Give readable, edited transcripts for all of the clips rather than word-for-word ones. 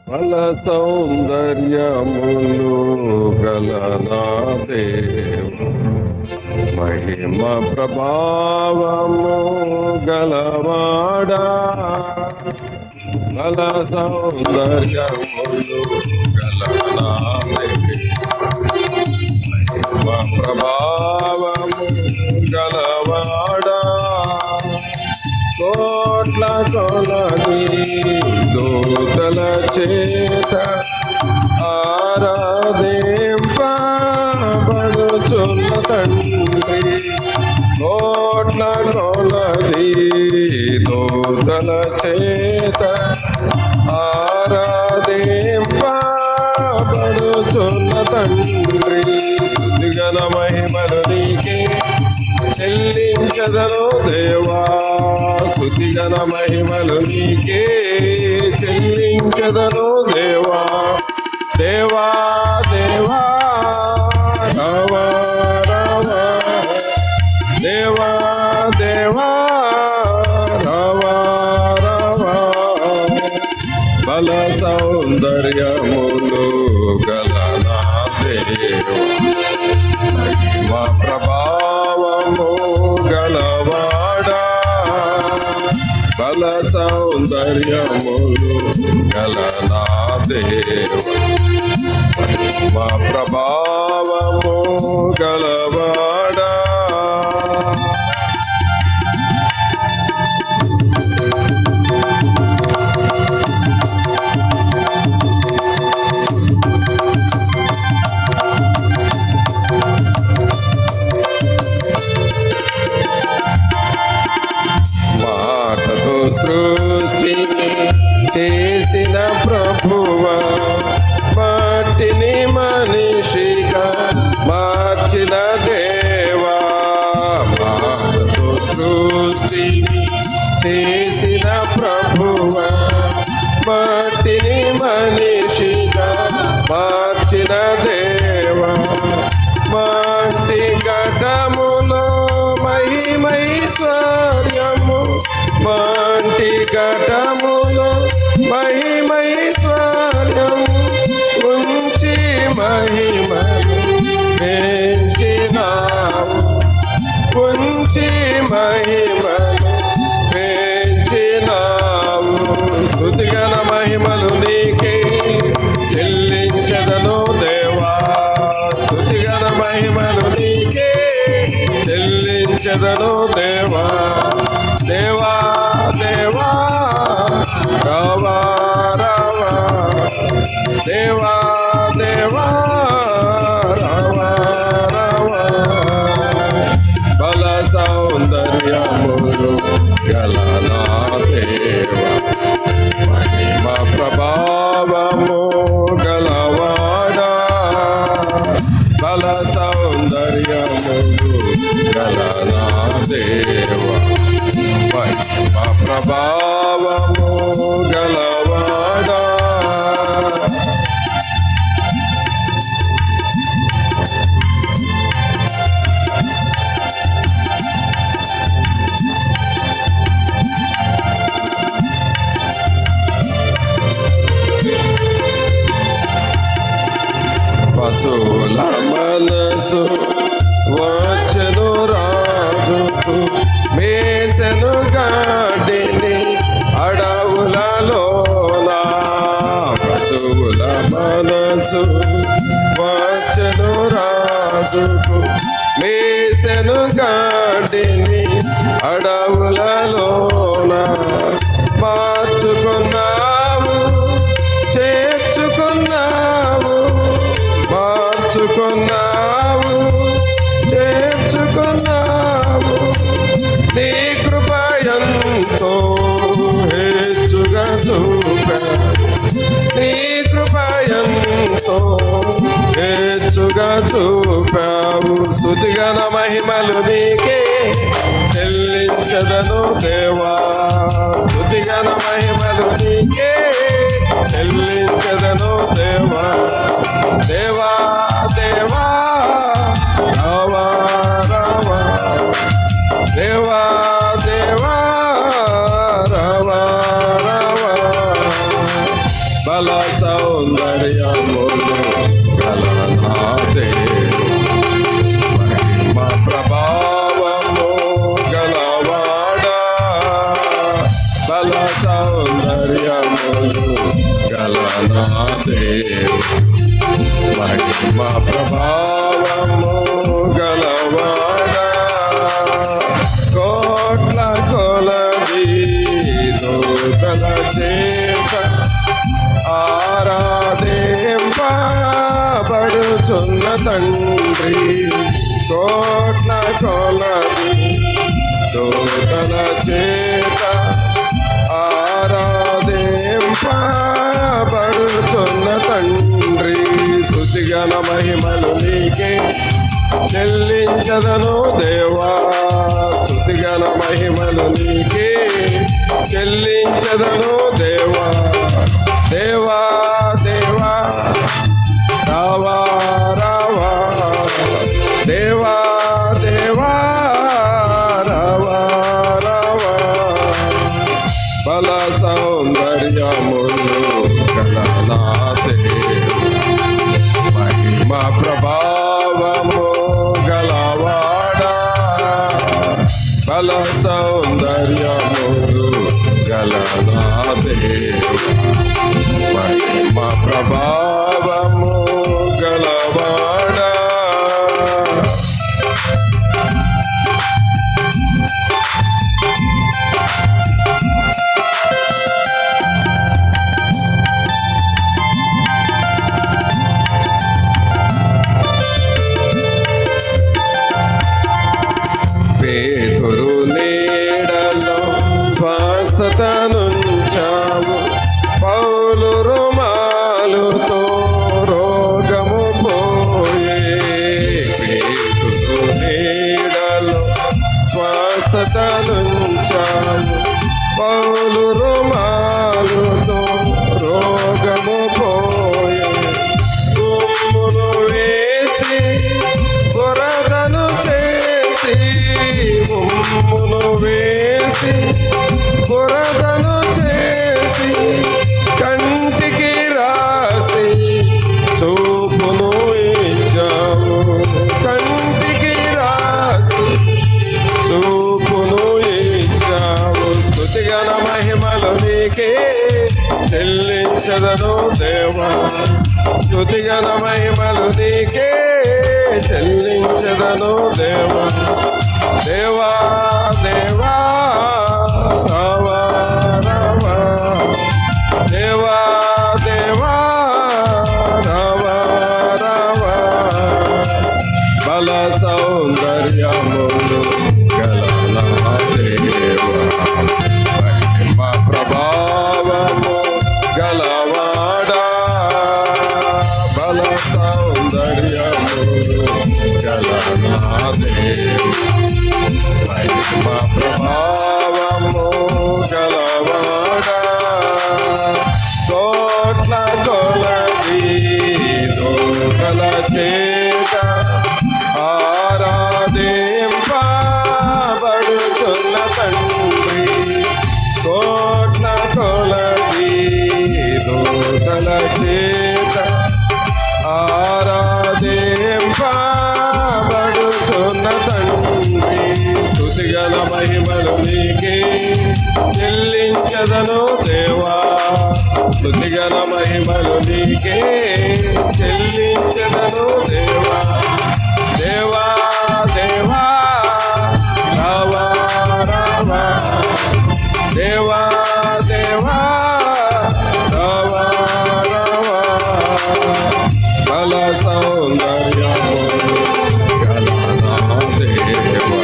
ఫల సౌందర్యములు గలనా దేవ, మహిమ ప్రభావము గలవాడా. ఫల సౌందర్యములు గలనా దేవ, మహిమ ప్రభావము గలవాడా. కోట్ల కొలది దూతల చేత ఆరాధింపబడుచున్న తండ్రి, కోట్ల కొలది దూతల చేత ఆరాధింపబడుచున్న తండ్రి. స్తుతిగణ మహిమలు నీకే చెల్లించదను దేవా, స్తుతిగణ మహిమలు నీకే చెల్లించదను దేవా. దేవా దేవా రవా రవా, దేవా దేవా రవా రవా. బల సౌందర్యములు గలనా దేవా, మా ప్రభావము గలవాడా. బల సౌందర్యములు గలనా దేవ, మా ప్రభావము గలవాడా. మాటతో సృష్టిని చేసిన ప్రభువా, మట్టిని మనిషిగా మార్చిన దేవా. మాటతో సృష్టిని చేసిన ప్రభువా, మట్టిని మనిషిగా మార్చిన దేవా. మట్టి ఘటములో మహిమైశ్వర్యము, మట్టి ఘటములో మహిమైశ్వర్యము ఉంచి మహిమను పెంచినావు, ఉంచి మహిమను పెంచినావు. స్తుతిగణ మహిమలు నీకే చెల్లించదను దేవా, స్తుతిగణ మహిమలు నీకే చెల్లించదను దేవా. దేవా దేవా రవా రవా, దేవా దేవా రవా రవా. బల సౌందర్యములు గలనా దేవా, మహిమ ప్రభావము గలవాడా. బల సౌందర్యములు గలనా దేవా, మహిమ ప్రభావము గలవాడా. పశువుల మనసు వచ్చెను రాజుకు, మేసెను గాడిని అడవులలోనా. పశువుల మనసు వచ్చెను రాజుకు, మేసెను గాడిని అడవులలోనా. మార్చుకున్నావు, చేర్చుకున్నావు, మార్చుకున్నావు, చేర్చుకున్నావు. నీ కృప ఎంతో హెచ్చుగా చూపావు, నీ కృప ఎంతో హెచ్చుగా చూపావు. స్తుతిగణ మహిమలు నీకే చెల్లించదను దేవా, స్తుతిగణ మహిమలు నీకే చెల్లించదను దేవా. దేవా దేవా రవా రవా, దేవా దేవా సౌందర్యములు గల నా దేవుడు మహిమ ప్రభావము గలవాడా బల సౌందర్యములు గల నా దేవుడు మహిమ ప్రభావము గలవాడా కోట్ల కొలది దూతల చేత ఆరాధింపబడుచున్న తండ్రి కోట్ల కొలది దూతల చేత ఆరాధింపబడుచున్న తండ్రి స్తుతిగల మహిమలు నీకే చెల్లించదను దేవా స్తుతిగల మహిమలు నీకే చెల్లించదను దేవా దేవా దేవా రావా రావా దేవా దేవా రావా రావా బల సౌందర్యములు గల నా మహిమ ప్రభావము గలవాడా బల సౌందర్యములు గల నా మహిమ ప్రభావము గలవాడా పేతురు నీడలో స్వస్థతనుంచావు పౌలు రుమాలుతో రోగము పోయే పేతురు నీడలో స్వస్థతనుంచావు పౌలు రుమాలుతో రోగము పోయే తుమ్మును వేసి బురదను చేసి ఉమ్మును వేసి బురదను చేసి కంటికి రాసి చూపును ఇచ్చావు కంటికి రాసి చూపును ఇచ్చావు స్తుతిగల మహిమలు నీకే చెల్లించదను దేవా స్తుతిగల మహిమలు నీకే చెల్లించదను దేవా దేవా దేవా రావా రావా దేవా దేవా రావా రావా బల సౌందర్యములు గల నా దేవా మహిమ ప్రభావము గలవాడా బల సౌందర్యములు గల నా దేవా మహిమ ప్రభావము గలవాడా కోట్ల కొలది దూతల చేత ఆరాధింపబడుతున్న తండ్రి కోట్ల కొలది దూతల చేత ఆరాధింపబడుతున్న తండ్రి స్తుతిగల మహిమలు నీకే చెల్లించదను దేవా స్తుతిగల మహిమలు నీకే చెల్లించదను దేవా దేవా దేవా రావా రావా దేవా దేవా రావా రావా బల సౌందర్యములు గల నా దేవా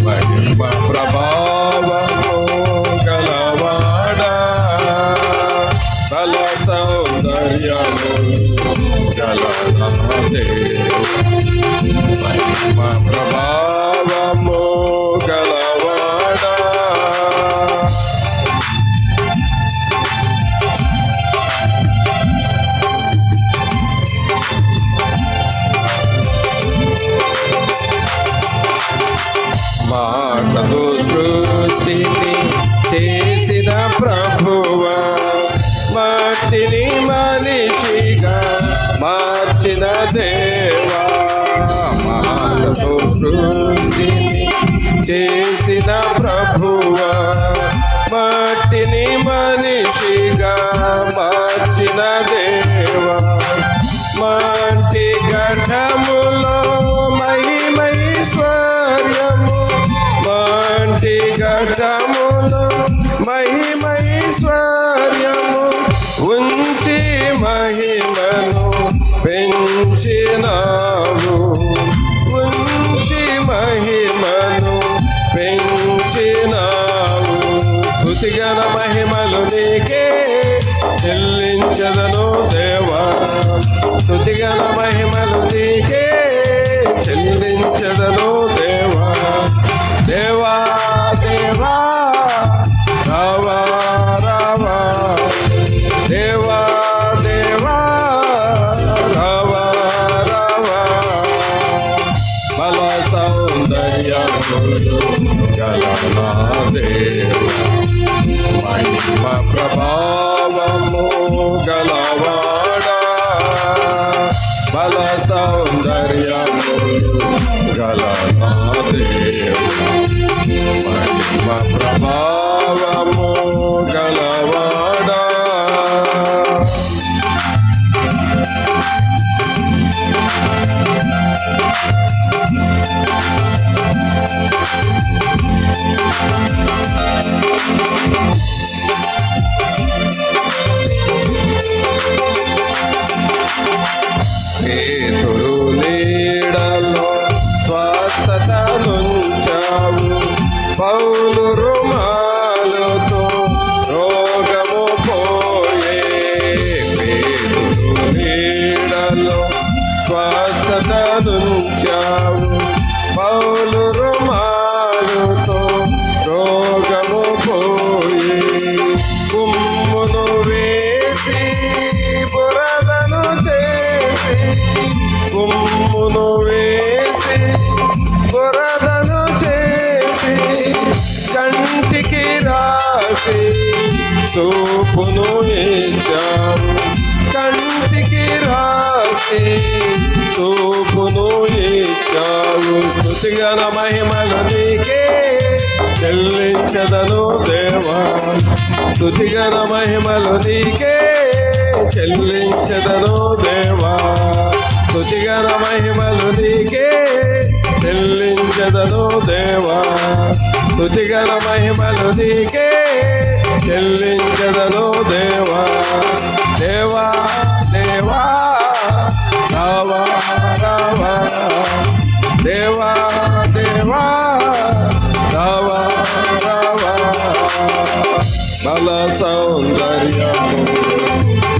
మహిమ ప్రభావము గలవాడా బల సౌందర్యములు గల నా దేవా మహిమ ప్రభావము గలవాడా మాటతో సృష్టిని చేసిన ప్రభువా మట్టిని మనిషి దేవా మాటతో సృష్టి చేసిన ప్రభువా మట్టిని మనిషిగా మార్చిన దేవా మంటి ఘటములో మహిమైశ్వర్యము మంటి ఘటములో మహిమైశ్వర్యము ఉంచి మహిమను పెంచినావు ఉంచి మహిమను పెంచినావు స్తుతిగణ మహిమలు నీకే చెల్లించదను దేవా స్తుతిగణ మహిమలు నీకే చెల్లించదను దేవా దేవా దేవా రావా రావా దేవా దేవా రావా రావా బల సౌందర్యములు గల నా దేవా మహిమ ప్రభావము గలవాడా బల సౌందర్యములు గల నా దేవా మహిమ ప్రభావము గలవాడా పేతురు నీడలో స్వస్థతనుంచావు పౌలు రుమాలుతో రోగము పోయే పేతురు నీడలో స్వస్థతనుంచావు పౌలు రుమాలుతో రోగము పోయే కుమ్మును వేసి బురదను చేసి కుమ్మును వేసి బురదను చేసి కంటికి రాసి చూపును ఇచ్చావు కంటికి రాసి చూపును ఇచ్చావు స్తుతిగణ మహిమలు నీకే చెల్లించదను దేవా స్తుతిగణ మహిమలు నీకే చెల్లించదను దేవా స్తుతిగణ మహిమలు నీకే చెల్లించదను దేవా స్తుతిగణ మహిమలు నీకే చెల్లించదను దేవా దేవా దేవా రావా రావా దేవా దేవా రావా రావా బల సౌందర్యము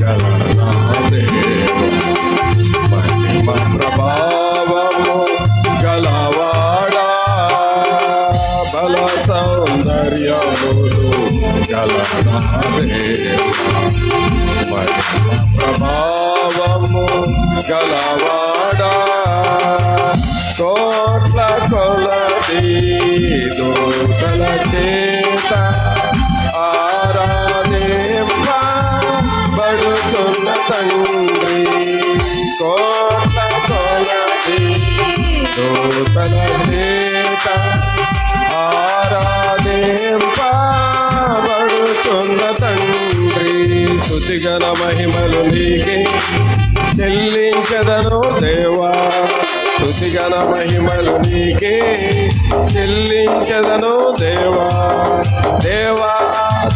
గల నా దేవా మహిమ ప్రభావము గలవాడా బల సౌందర్యములు గల నా దేవా మహిమ ప్రభావము గలవాడా కోట్ల కొలది దూతల చేత ఆరాధింపబడుతున్న తండ్రి కోట్ల కొలది దూతల చేత ఆరాధింపబడుతున్న తండ్రి స్తుతిగణ మహిమలు నీకే చెల్లించదను దేవా స్తుతిగణ మహిమలు నీకే చెల్లించదను దేవా దేవా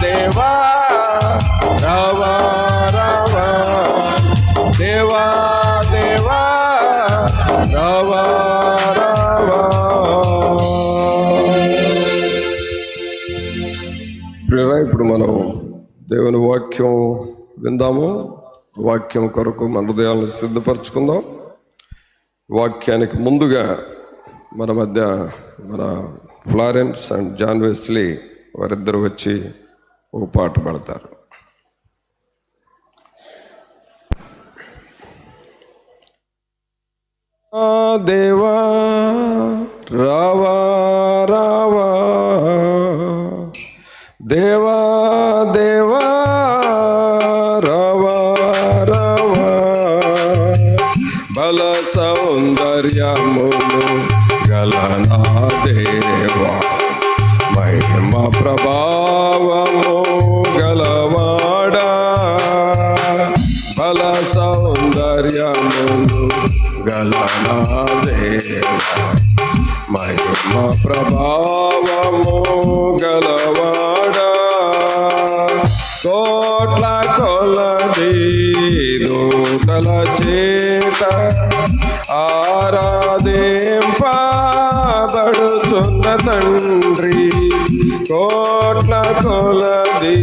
దేవా రావా రావా దేవా దేవా రావా రావా ఇప్పుడు మనం దేవుని వాక్యం విందాము వాక్యం కొరకు మన హృదయాలను సిద్ధపరచుకుందాం వాక్యానికి ముందుగా మన మధ్య మన ఫ్లారెన్స్ అండ్ జాన్ వెస్లీ వారిద్దరు వచ్చి ఒక పాట పాడతారు. దేవా రావా రావా దేవా దేవా రావా రావా బల సౌందర్యములు గల నా దేవా మహిమ ప్రభావము గలవాడా బల సౌందర్యములు గల నా దేవా మహిమ ప్రభావము గలవాడా కోట్ల కొలది దూతల చేత ఆరాధింపబడుచున్న తండ్రి కోట్ల కొలది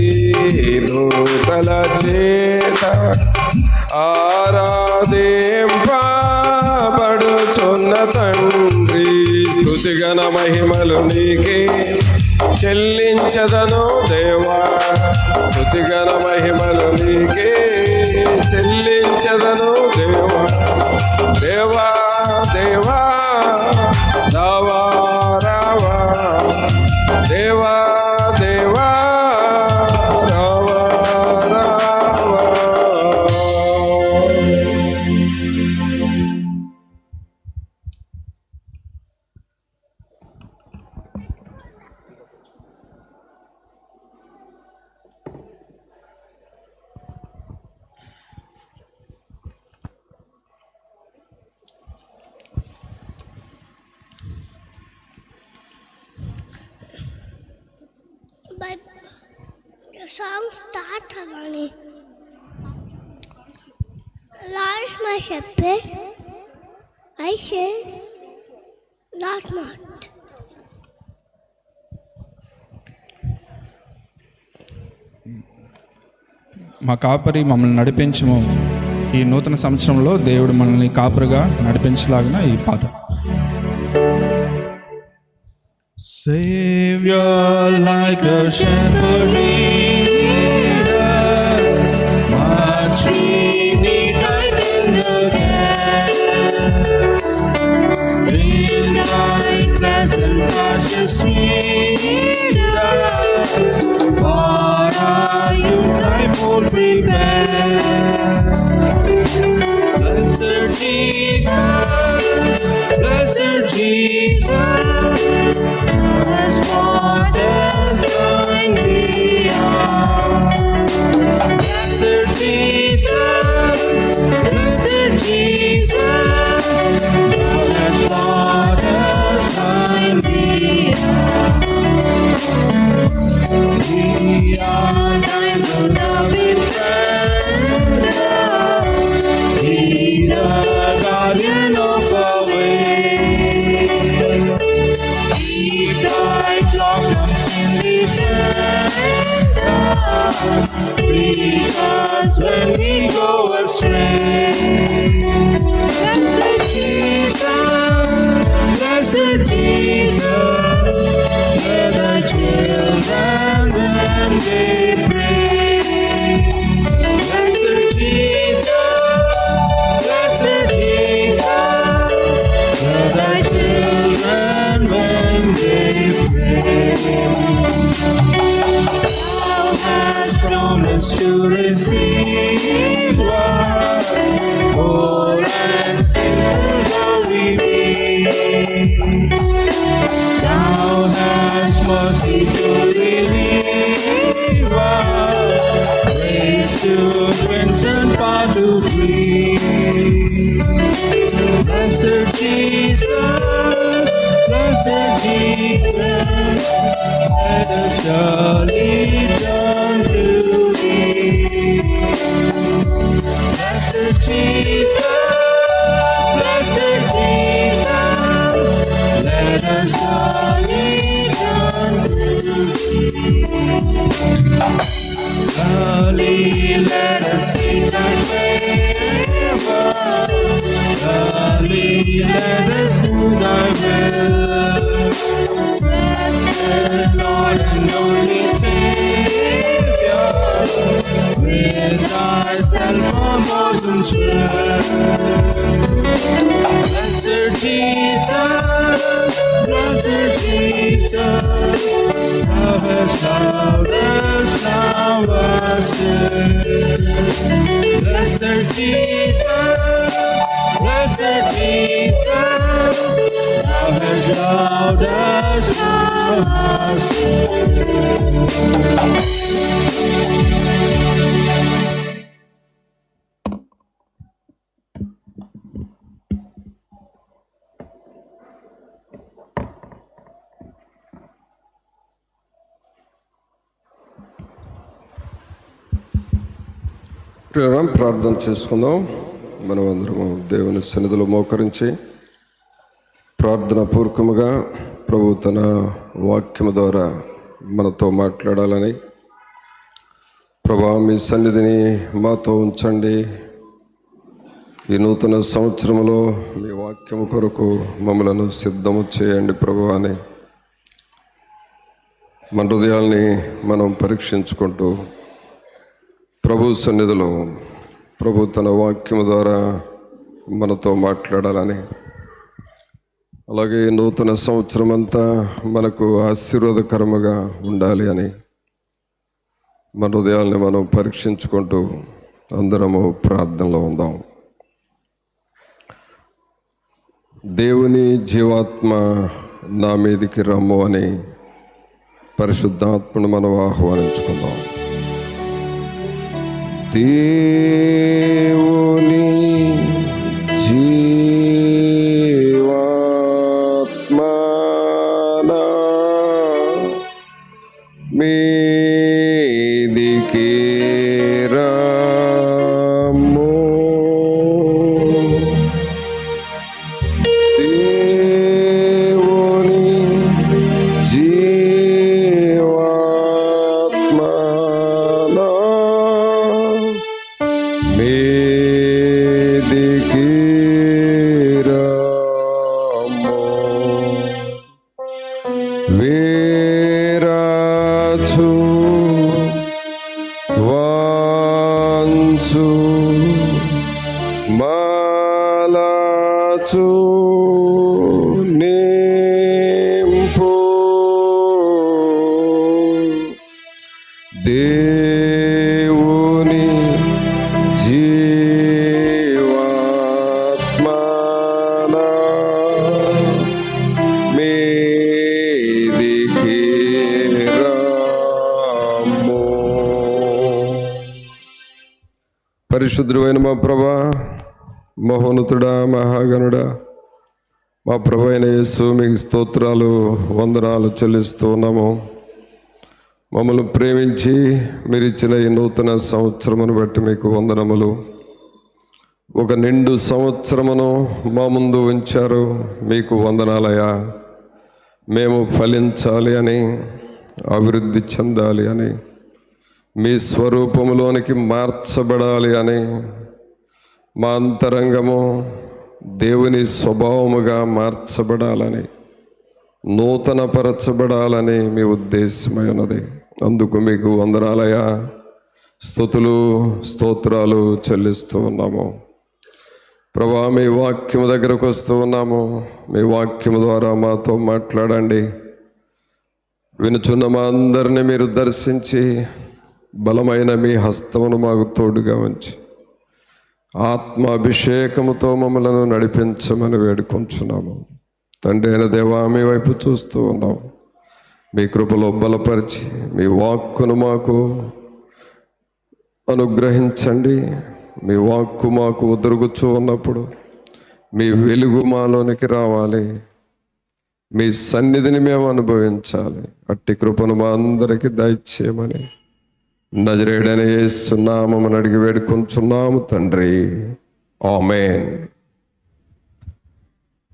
దూతల చేత ఆరాధింపబడుచున్న తండ్రి స్తుతిగణ మహిమలు నీకే చెల్లించదను దేవా స్తుతిగణ మహిమలు నీకే చెల్లించదను దేవా దేవా దేవా రావా రావా దేవా దేవా రావా రావా. But the song starts Havani. Lord is my shepherd, I shall not want. మా కాపరి మమ్మల్ని నడిపించము. ఈ నూతన సంవత్సరంలో దేవుడు మనల్ని కాపరిగా నడిపించలాగిన ఈ పాట. Savior, like a shepherd lead us, much we need thy tender care. In thy pleasant pastures feed us, for our youth thy fold prepare. Blessed Jesus, blessed Jesus, as waters going beyond. Blessed Jesus, blessed Jesus, as waters going beyond. We are thine to the befrienders, be the guardian of our way. Keep thy flock from sin, defend us, free us when we go astray. Blessed Jesus, blessed Jesus, hear the children when they pray. Blessed Jesus, blessed Jesus, hear thy children when they pray. Thou hast promised to receive us, poor and sinful though we be. Thou hast mercy to relieve us, grace to cleanse and power to free. Blessed Jesus, blessed Jesus, let us surely turn to thee. Blessed Jesus, blessed Jesus, let us surely turn to thee. Early let us see thy favor, early let us do thy will. Blessed Lord and only Savior, with thyself our bosoms fill. Blessed Jesus, blessed Jesus, thou hast loved us, thou hast saved. Blessed Jesus, blessed ప్రార్థన చేసుకుందాం. మనం అందరము దేవుని సన్నిధిలో మోకరించి ప్రార్థన పూర్వకముగా ప్రభు తన వాక్యము ద్వారా మనతో మాట్లాడాలని, ప్రభా మీ సన్నిధిని మాతో ఉంచండి, ఈ నూతన సంవత్సరంలో మీ వాక్యము కొరకు మమ్మలను సిద్ధము చేయండి ప్రభు అని మన హృదయాల్ని మనం పరీక్షించుకుంటూ ప్రభు సన్నిధిలో ప్రభు తన వాక్యము ద్వారా మనతో మాట్లాడాలని, అలాగే నూతన సంవత్సరం అంతా మనకు ఆశీర్వాదకరముగా ఉండాలి అని మన హృదయాల్ని మనం పరీక్షించుకుంటూ అందరము ప్రార్థనలో ఉందాం. దేవుని జీవాత్మ నా మీదికి రమ్ము అని పరిశుద్ధాత్మను మనం ఆహ్వానించుకుందాం. దేవుని జీవాత్మ నా మీదికి రమ్ము, దేవుని జీవాత్మ నా మీదికి రమ్ము. వేరాచు వాంచు మాలాచు నింపు దేవుని జీవాత్మ నా మీదికి రమ్ము. పరిశుద్ధుడైన మా ప్రభా, మహోన్నతుడా, మహాగణుడా, మా ప్రభు అయిన యేసు మీకు స్తోత్రాలు, వందనాలు చెల్లిస్తూ ఉన్నాము. మమ్మల్ని ప్రేమించి మీరు ఇచ్చిన ఈ నూతన సంవత్సరమును బట్టి మీకు వందనములు. ఒక నిండు సంవత్సరమును మా ముందు ఉంచారు, మీకు వందనాలయ్యా. మేము ఫలించాలి అని, అభివృద్ధి చెందాలి అని, మీ స్వరూపములోనికి మార్చబడాలి అని, మా అంతరంగము దేవుని స్వభావముగా మార్చబడాలని, నూతనపరచబడాలని మీ ఉద్దేశమై ఉన్నది. అందుకు మీకు వందనాలయ్యా, స్తుతులు స్తోత్రాలు చెల్లిస్తూ ఉన్నాము. ప్రభా, మీ వాక్యము దగ్గరకు వస్తూ ఉన్నాము. మీ వాక్యము ద్వారా మాతో మాట్లాడండి. వినుచున్న మా అందరినీ మీరు దర్శించి బలమైన మీ హస్తమును మాకు తోడుగా ఉంచి ఆత్మాభిషేకముతో మమ్మలను నడిపించమని వేడుకొంచున్నాము. తండ్రి అయిన దేవా, మీ వైపు చూస్తూ ఉన్నాం. మీ కృపలో బలపరిచి మీ వాక్కును మాకు అనుగ్రహించండి. మీ వాక్కు మాకు ఉదరుగుచూ ఉన్నప్పుడు మీ వెలుగు మాలోనికి రావాలి. మీ సన్నిధిని మేము అనుభవించాలి. అట్టి కృపను మా అందరికీ దయచేయమని నజరేయుడైన యేసు నామమున అడిగి వేడుకొంచున్నాము తండ్రి, ఆమేన్.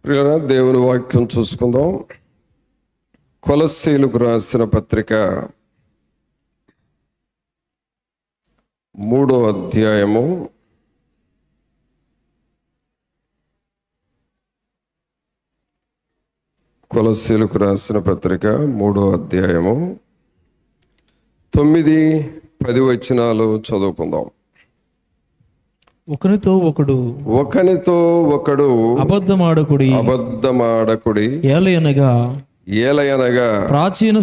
ప్రియులారా, దేవుని వాక్యం చూసుకుందాం. కొలస్సీలకు రాసిన పత్రిక 3వ అధ్యాయము 3వ అధ్యాయము 9-10 వచనాలు చదువుకుందాం. ఒకనితో ఒకడు అబద్ధమాడకుడి, ఏలయనగా ఏలయనగా ప్రాచీన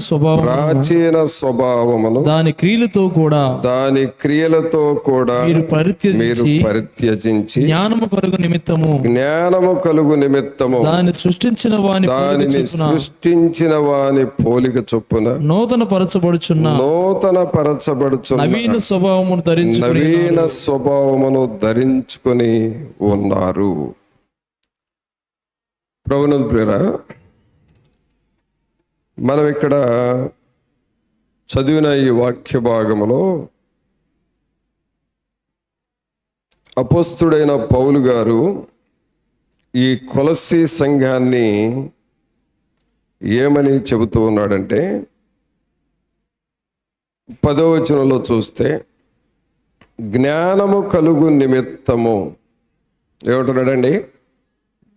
స్వభావమును దాని క్రియలతో కూడా దాని క్రియలతో కూడా మీరు మీరు పరిత్యజించి జ్ఞానము కలుగు నిమిత్తము దానిని సృష్టించిన వాని పోలిక చొప్పున నూతన పరచబడుచున్న నవీన స్వభావమును ధరించుకొని ఉన్నారు. ప్రభునందు ప్రియరా, మనం ఇక్కడ చదివిన ఈ వాక్య భాగములో అపోస్తుడైన పౌలు గారు ఈ కొలస్సీ సంఘాన్ని ఏమని చెబుతూ ఉన్నాడంటే, 10వ వచనంలో చూస్తే జ్ఞానము కలుగు నిమిత్తము ఏమంటున్నాడండి?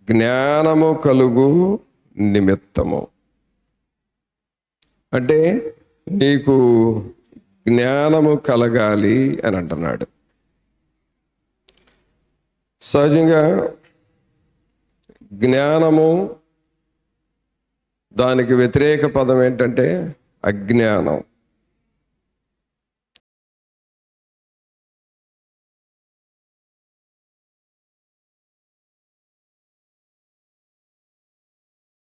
జ్ఞానము కలుగు నిమిత్తము అంటే నీకు జ్ఞానము కలగాలి అని అంటున్నాడు. సహజంగా జ్ఞానము, దానికి వ్యతిరేక పదం ఏంటంటే అజ్ఞానం.